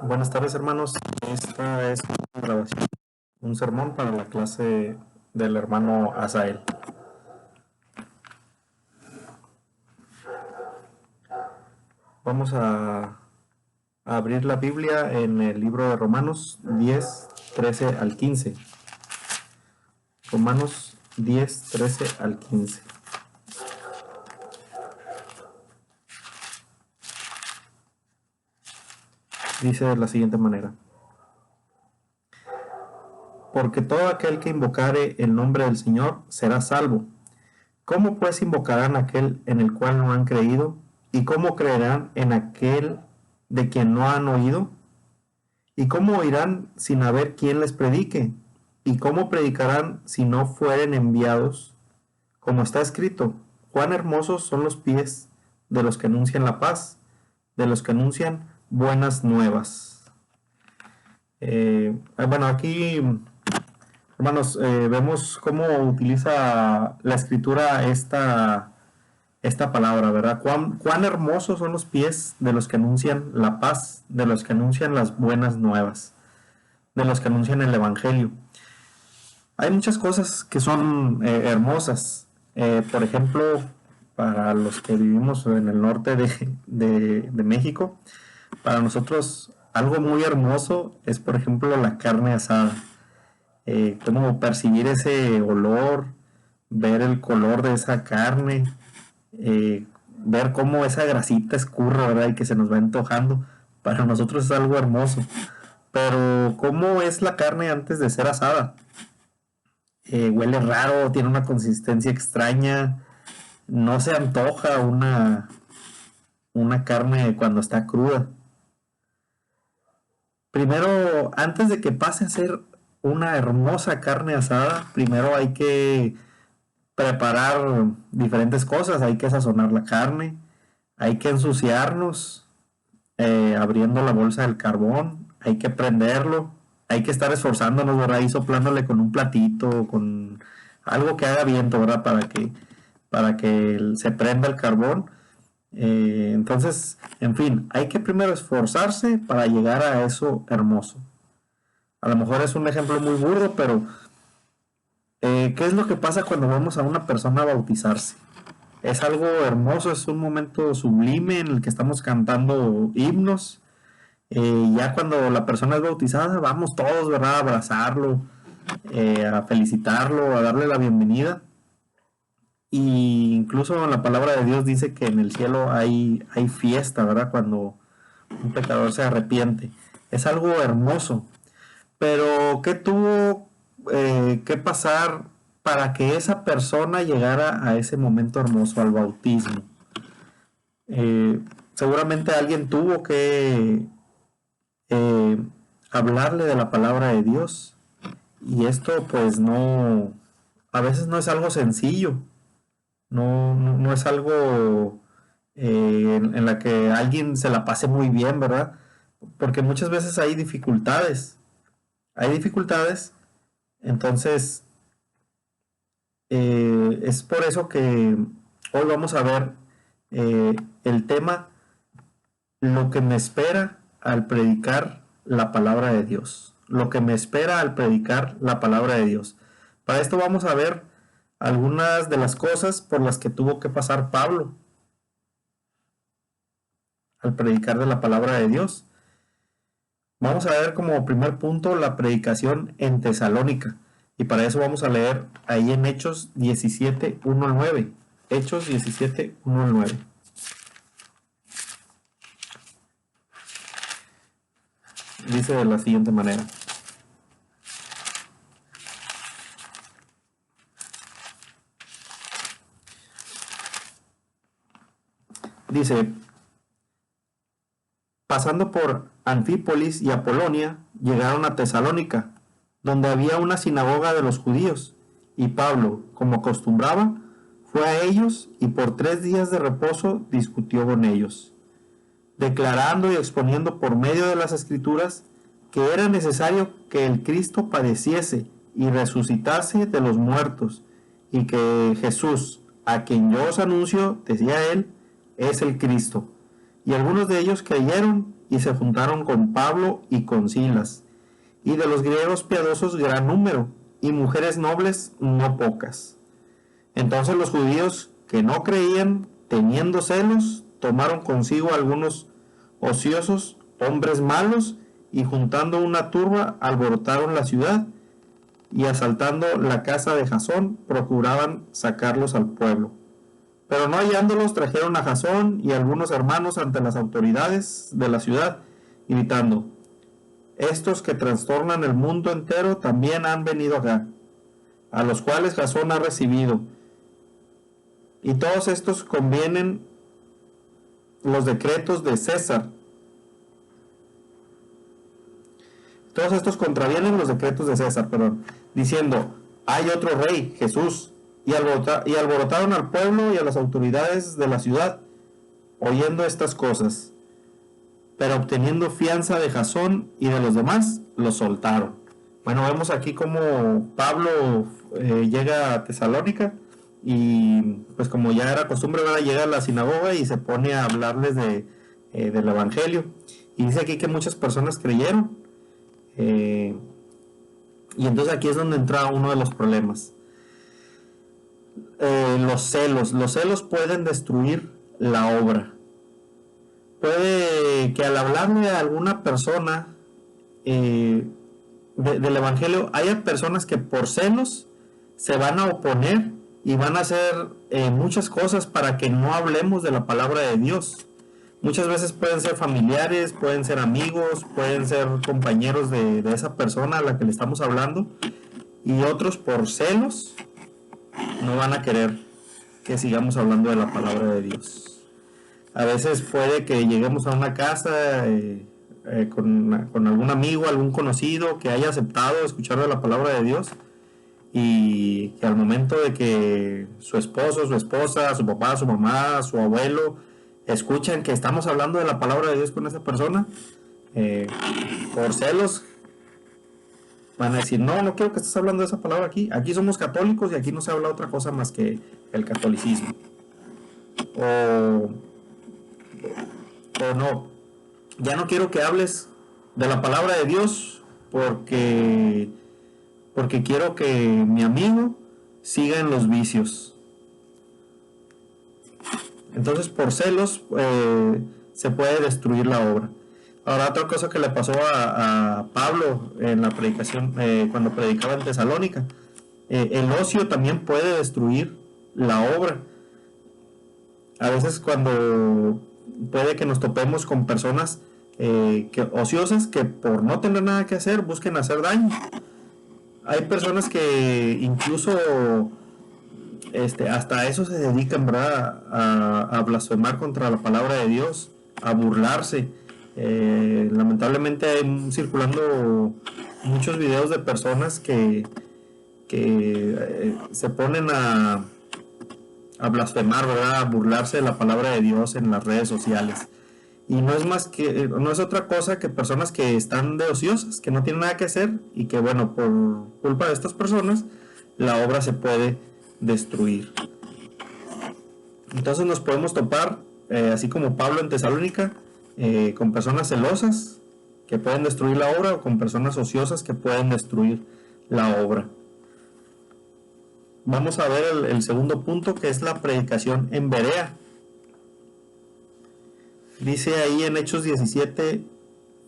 Buenas tardes, hermanos. Esta es una grabación, un sermón para la clase del hermano Asael. Vamos a abrir la Biblia en el libro de Romanos 10, 13 al 15. Romanos 10, 13 al 15. Dice de la siguiente manera: Porque todo aquel que invocare el nombre del Señor será salvo. ¿Cómo pues invocarán aquel en el cual no han creído? ¿Y cómo creerán en aquel de quien no han oído? ¿Y cómo oirán sin haber quien les predique? ¿Y cómo predicarán si no fueren enviados? Como está escrito: cuán hermosos son los pies de los que anuncian la paz, de los que anuncian buenas nuevas. Bueno, aquí, hermanos, vemos cómo utiliza la escritura esta palabra, ¿verdad? Cuán hermosos son los pies de los que anuncian la paz, de los que anuncian las buenas nuevas, de los que anuncian el Evangelio. Hay muchas cosas que son hermosas. Por ejemplo, para los que vivimos en el norte de México, para nosotros algo muy hermoso es, por ejemplo, la carne asada. Cómo percibir ese olor, ver el color de esa carne, ver cómo esa grasita escurre, ¿verdad? Y que se nos va antojando. Para nosotros es algo hermoso. Pero ¿cómo es la carne antes de ser asada? Huele raro, tiene una consistencia extraña, no se antoja una carne cuando está cruda. Primero, antes de que pase a ser una hermosa carne asada, primero hay que preparar diferentes cosas, hay que sazonar la carne, hay que ensuciarnos abriendo la bolsa del carbón, hay que prenderlo, hay que estar esforzándonos, ¿verdad? Y soplándole con un platito, con algo que haga viento, ¿verdad? Para que se prenda el carbón. Entonces, en fin, hay que primero esforzarse para llegar a eso hermoso. A lo mejor es un ejemplo muy burdo, pero ¿qué es lo que pasa cuando vamos a una persona a bautizarse? Es algo hermoso, es un momento sublime en el que estamos cantando himnos. Ya cuando la persona es bautizada, vamos todos, ¿verdad? A abrazarlo, a felicitarlo, a darle la bienvenida. Y incluso en la palabra de Dios dice que en el cielo hay fiesta, ¿verdad? Cuando un pecador se arrepiente. Es algo hermoso. Pero, ¿qué tuvo que pasar para que esa persona llegara a ese momento hermoso, al bautismo? Seguramente alguien tuvo que hablarle de la palabra de Dios. Y esto pues no, a veces no es algo sencillo, no es algo en la que alguien se la pase muy bien, ¿verdad? Porque muchas veces hay dificultades, entonces es por eso que hoy vamos a ver el tema, lo que me espera al predicar la palabra de Dios. Lo que me espera al predicar la palabra de Dios. Para esto vamos a ver algunas de las cosas por las que tuvo que pasar Pablo al predicar de la palabra de Dios. Vamos a ver como primer punto la predicación en Tesalónica. Y para eso vamos a leer ahí en Hechos 17, 1 al 9. Hechos 17, 1 al 9. Dice de la siguiente manera: dice, pasando por Anfípolis y Apolonia, llegaron a Tesalónica, donde había una sinagoga de los judíos, y Pablo, como acostumbraba, fue a ellos y por 3 días de reposo discutió con ellos, declarando y exponiendo por medio de las Escrituras que era necesario que el Cristo padeciese y resucitase de los muertos, y que Jesús, a quien yo os anuncio, decía él, es el Cristo. Y algunos de ellos creyeron, y se juntaron con Pablo y con Silas, y de los griegos piadosos gran número, y mujeres nobles no pocas. Entonces los judíos que no creían, teniendo celos, tomaron consigo algunos ociosos, hombres malos, y juntando una turba, alborotaron la ciudad, y asaltando la casa de Jasón, procuraban sacarlos al pueblo. Pero no hallándolos, trajeron a Jasón y algunos hermanos ante las autoridades de la ciudad, gritando: estos que trastornan el mundo entero también han venido acá, a los cuales Jasón ha recibido. Y todos estos convienen los decretos de César. Todos estos contravienen los decretos de César, diciendo: hay otro rey, Jesús. Y alborotaron al pueblo y a las autoridades de la ciudad, oyendo estas cosas. Pero obteniendo fianza de Jasón y de los demás, los soltaron. Bueno, vemos aquí cómo Pablo llega a Tesalónica, y pues como ya era costumbre, llega a la sinagoga y se pone a hablarles del evangelio. Y dice aquí que muchas personas creyeron. Y entonces aquí es donde entra uno de los problemas. Los celos pueden destruir la obra. Puede que al hablarle a alguna persona del evangelio, haya personas que por celos se van a oponer y van a hacer muchas cosas para que no hablemos de la palabra de Dios. Muchas veces pueden ser familiares, pueden ser amigos, pueden ser compañeros de esa persona a la que le estamos hablando, y otros por celos no van a querer que sigamos hablando de la palabra de Dios. A veces puede que lleguemos a una casa con algún amigo, algún conocido que haya aceptado escuchar de la palabra de Dios, y que al momento de que su esposo, su esposa, su papá, su mamá, su abuelo escuchan que estamos hablando de la palabra de Dios con esa persona, por celos van a decir: no quiero que estés hablando de esa palabra aquí somos católicos y aquí no se habla otra cosa más que el catolicismo. O no, ya no quiero que hables de la palabra de Dios porque quiero que mi amigo siga en los vicios. Entonces por celos se puede destruir la obra. Ahora, otra cosa que le pasó a Pablo en la predicación, cuando predicaba en Tesalónica, el ocio también puede destruir la obra. A veces cuando puede que nos topemos con personas ociosas que por no tener nada que hacer busquen hacer daño. Hay personas que incluso hasta eso se dedican, ¿verdad? A blasfemar contra la palabra de Dios, a burlarse. Lamentablemente hay circulando muchos videos de personas que se ponen a blasfemar, ¿verdad? A burlarse de la palabra de Dios en las redes sociales. Y no es otra cosa que personas que están de ociosas, que no tienen nada que hacer, y que bueno, por culpa de estas personas la obra se puede destruir. Entonces nos podemos topar, así como Pablo en Tesalónica, con personas celosas que pueden destruir la obra, o con personas ociosas que pueden destruir la obra. Vamos a ver el segundo punto, que es la predicación en Berea. Dice ahí en Hechos 17,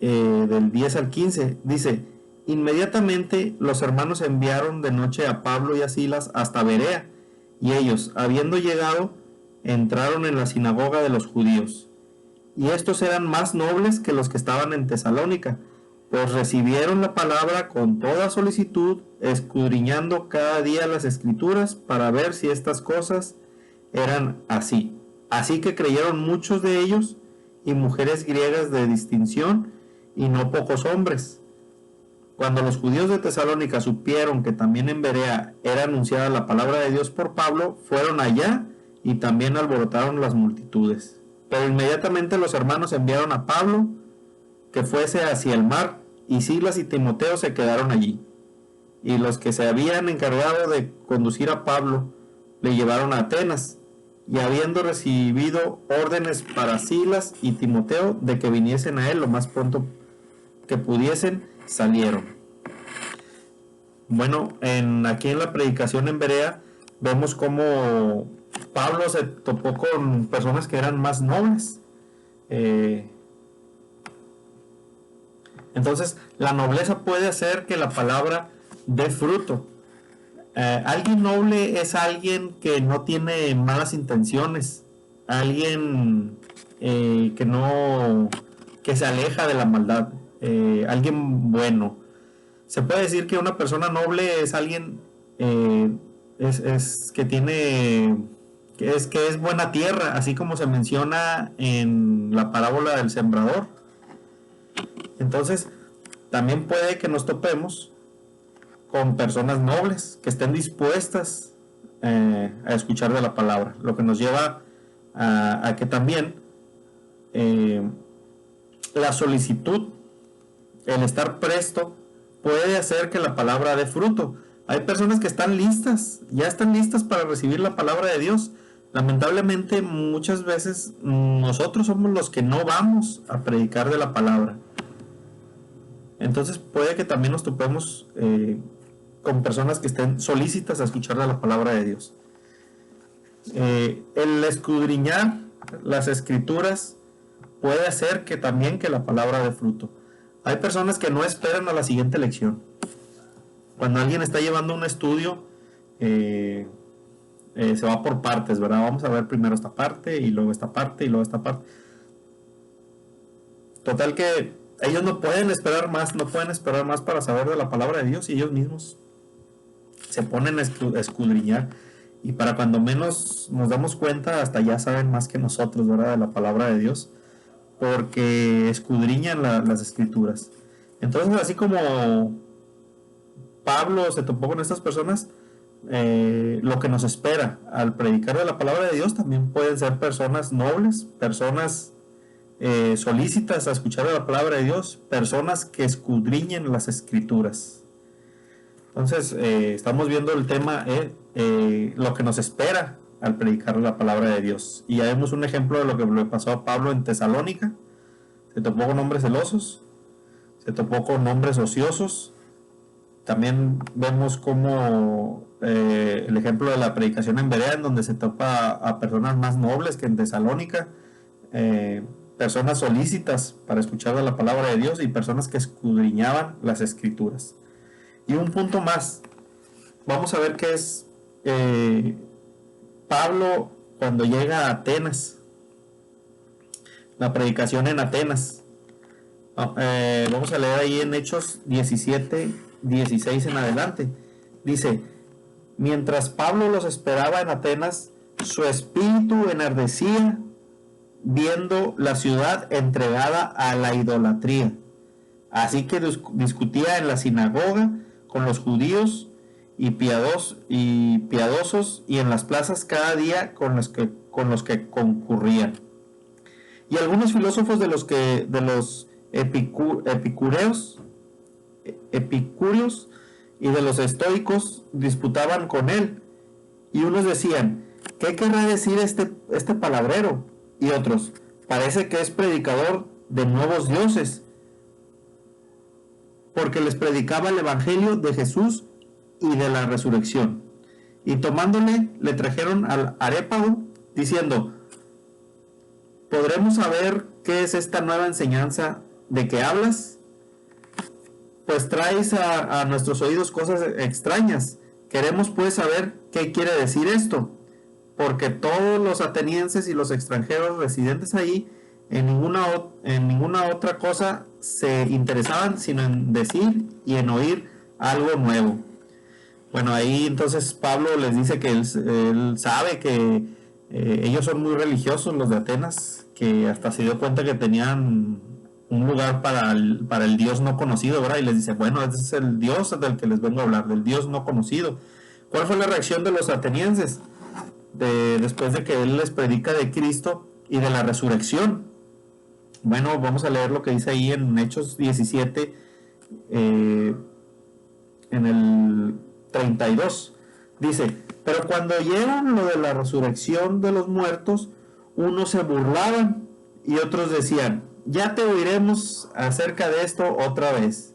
del 10 al 15, dice: inmediatamente los hermanos enviaron de noche a Pablo y a Silas hasta Berea, y ellos, habiendo llegado, entraron en la sinagoga de los judíos. Y estos eran más nobles que los que estaban en Tesalónica, pues recibieron la palabra con toda solicitud, escudriñando cada día las escrituras para ver si estas cosas eran así. Así que creyeron muchos de ellos, y mujeres griegas de distinción, y no pocos hombres. Cuando los judíos de Tesalónica supieron que también en Berea era anunciada la palabra de Dios por Pablo, fueron allá y también alborotaron las multitudes. Pero inmediatamente los hermanos enviaron a Pablo que fuese hacia el mar, y Silas y Timoteo se quedaron allí. Y los que se habían encargado de conducir a Pablo le llevaron a Atenas, y habiendo recibido órdenes para Silas y Timoteo de que viniesen a él lo más pronto que pudiesen, salieron. Bueno, aquí en la predicación en Berea vemos cómo Pablo se topó con personas que eran más nobles. Entonces, la nobleza puede hacer que la palabra dé fruto. Alguien noble es alguien que no tiene malas intenciones, alguien que se aleja de la maldad, alguien bueno. Se puede decir que una persona noble es alguien es que tiene que es buena tierra, así como se menciona en la parábola del sembrador. Entonces, también puede que nos topemos con personas nobles que estén dispuestas a escuchar de la palabra, lo que nos lleva a que también la solicitud, el estar presto, puede hacer que la palabra dé fruto. Hay personas que están listas, ya están listas para recibir la palabra de Dios. Lamentablemente, muchas veces nosotros somos los que no vamos a predicar de la palabra. Entonces puede que también nos topemos con personas que estén solícitas a escuchar la palabra de Dios. El escudriñar las escrituras puede hacer que también que la palabra dé fruto. Hay personas que no esperan a la siguiente lección. Cuando alguien está llevando un estudio, se va por partes, ¿verdad? Vamos a ver primero esta parte y luego esta parte y luego esta parte. Total que ellos no pueden esperar más para saber de la palabra de Dios, y ellos mismos se ponen a escudriñar, y para cuando menos nos damos cuenta, hasta ya saben más que nosotros, ¿verdad?, de la palabra de Dios, porque escudriñan las escrituras. Entonces, así como Pablo se topó con estas personas, lo que nos espera al predicar de la palabra de Dios también pueden ser personas nobles, personas solícitas a escuchar la palabra de Dios, personas que escudriñen las escrituras. Entonces, estamos viendo el tema, lo que nos espera al predicar la palabra de Dios. Y ya vemos un ejemplo de lo que le pasó a Pablo en Tesalónica. Se topó con hombres celosos, se topó con hombres ociosos. También vemos como el ejemplo de la predicación en Berea, en donde se topa a personas más nobles que en Tesalónica, personas solícitas para escuchar la palabra de Dios y personas que escudriñaban las escrituras. Y un punto más, vamos a ver qué es Pablo cuando llega a Atenas, la predicación en Atenas. Vamos a leer ahí en Hechos 17, 16 en adelante. Dice: mientras Pablo los esperaba en Atenas, su espíritu enardecía viendo la ciudad entregada a la idolatría. Así que discutía en la sinagoga con los judíos y piadosos, y en las plazas cada día con los que concurrían. Y algunos filósofos de los epicúreos y de los estoicos disputaban con él, y unos decían: ¿qué querrá decir este palabrero? Y otros: parece que es predicador de nuevos dioses, porque les predicaba el evangelio de Jesús y de la resurrección. Y tomándole, le trajeron al Areópago, diciendo: ¿podremos saber qué es esta nueva enseñanza de que hablas? Pues traes a nuestros oídos cosas extrañas. Queremos pues saber qué quiere decir esto, porque todos los atenienses y los extranjeros residentes ahí en ninguna otra cosa se interesaban sino en decir y en oír algo nuevo. Bueno, ahí entonces Pablo les dice que él sabe que ellos son muy religiosos, los de Atenas, que hasta se dio cuenta que tenían un lugar para el Dios no conocido, ¿verdad? Y les dice: bueno, ese es el Dios del que les vengo a hablar, del Dios no conocido. ¿Cuál fue la reacción de los atenienses después de que él les predica de Cristo y de la resurrección? Bueno, vamos a leer lo que dice ahí en Hechos 17, en el 32. Dice, pero cuando oyeron lo de la resurrección de los muertos, unos se burlaban y otros decían, ya te oiremos acerca de esto otra vez.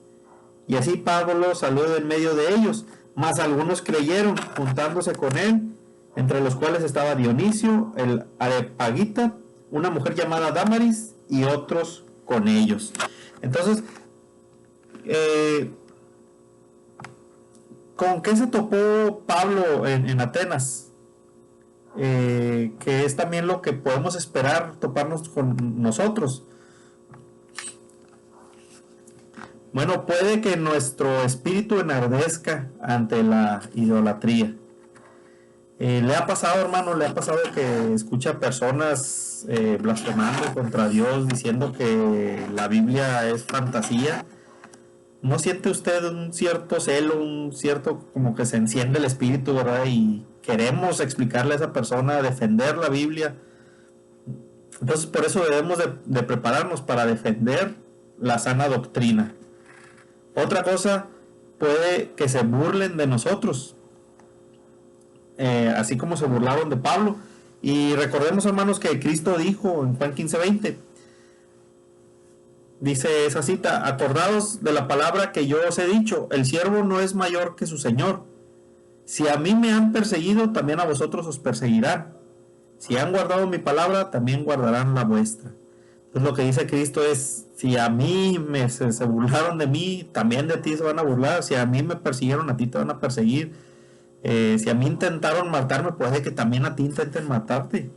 Y así Pablo salió de en medio de ellos, mas algunos creyeron, juntándose con él, entre los cuales estaba Dionisio, el Areopagita, una mujer llamada Damaris, y otros con ellos. Entonces, ¿con qué se topó Pablo en Atenas? Que es también lo que podemos esperar toparnos con nosotros. Bueno, puede que nuestro espíritu enardezca ante la idolatría. Le ha pasado, hermano, le ha pasado que escucha personas blasfemando contra Dios, diciendo que la Biblia es fantasía. ¿No siente usted un cierto celo, un cierto como que se enciende el espíritu, verdad? Y queremos explicarle a esa persona, defender la Biblia. Entonces, por eso debemos de prepararnos para defender la sana doctrina. Otra cosa, puede que se burlen de nosotros, así como se burlaron de Pablo. Y recordemos, hermanos, que Cristo dijo en Juan 15:20, dice esa cita, acordaos de la palabra que yo os he dicho, el siervo no es mayor que su señor. Si a mí me han perseguido, también a vosotros os perseguirán. Si han guardado mi palabra, también guardarán la vuestra. Entonces lo que dice Cristo es, si a mí se burlaron de mí, también de ti se van a burlar. Si a mí me persiguieron, a ti te van a perseguir. Si a mí intentaron matarme, puede que también a ti intenten matarte.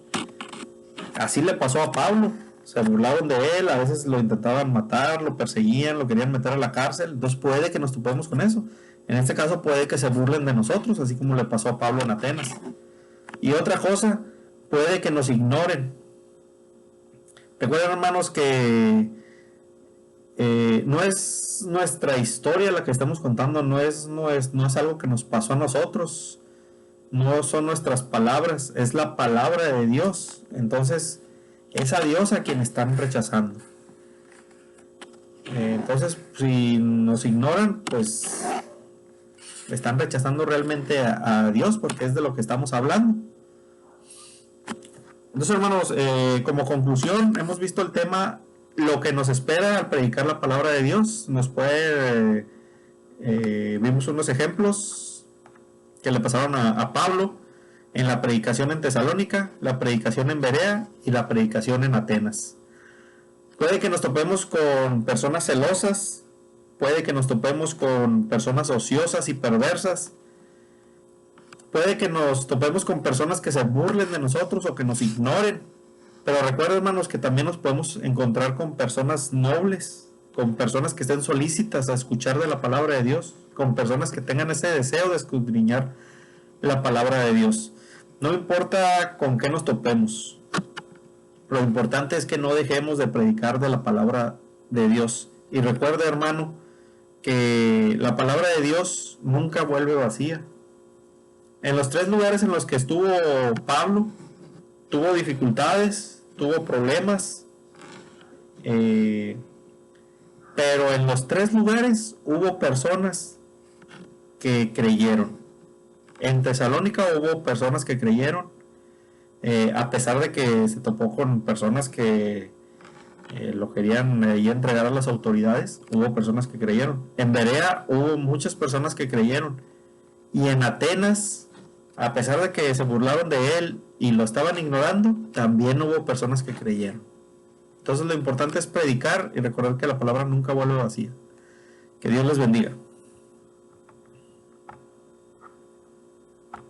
Así le pasó a Pablo. Se burlaron de él, a veces lo intentaban matar, lo perseguían, lo querían meter a la cárcel. Entonces puede que nos topemos con eso. En este caso puede que se burlen de nosotros, así como le pasó a Pablo en Atenas. Y otra cosa, puede que nos ignoren. Recuerden, hermanos, que no es nuestra historia la que estamos contando, no es algo que nos pasó a nosotros, no son nuestras palabras, es la palabra de Dios. Entonces, es a Dios a quien están rechazando. Entonces, si nos ignoran, pues están rechazando realmente a Dios, porque es de lo que estamos hablando. Entonces, hermanos, como conclusión, hemos visto el tema, lo que nos espera al predicar la palabra de Dios. Vimos unos ejemplos que le pasaron a Pablo en la predicación en Tesalónica, la predicación en Berea y la predicación en Atenas. Puede que nos topemos con personas celosas, puede que nos topemos con personas ociosas y perversas, puede que nos topemos con personas que se burlen de nosotros o que nos ignoren. Pero recuerden, hermanos, que también nos podemos encontrar con personas nobles, con personas que estén solícitas a escuchar de la palabra de Dios, con personas que tengan ese deseo de escudriñar la palabra de Dios. No importa con qué nos topemos, lo importante es que no dejemos de predicar de la palabra de Dios. Y recuerde, hermano, que la palabra de Dios nunca vuelve vacía. En los 3 lugares en los que estuvo Pablo, tuvo dificultades, tuvo problemas, pero en los 3 lugares hubo personas que creyeron. En Tesalónica hubo personas que creyeron, a pesar de que se topó con personas que lo querían entregar a las autoridades, hubo personas que creyeron. En Berea hubo muchas personas que creyeron. Y en Atenas, a pesar de que se burlaron de él y lo estaban ignorando, también hubo personas que creyeron. Entonces lo importante es predicar y recordar que la palabra nunca vuelve vacía. Que Dios les bendiga.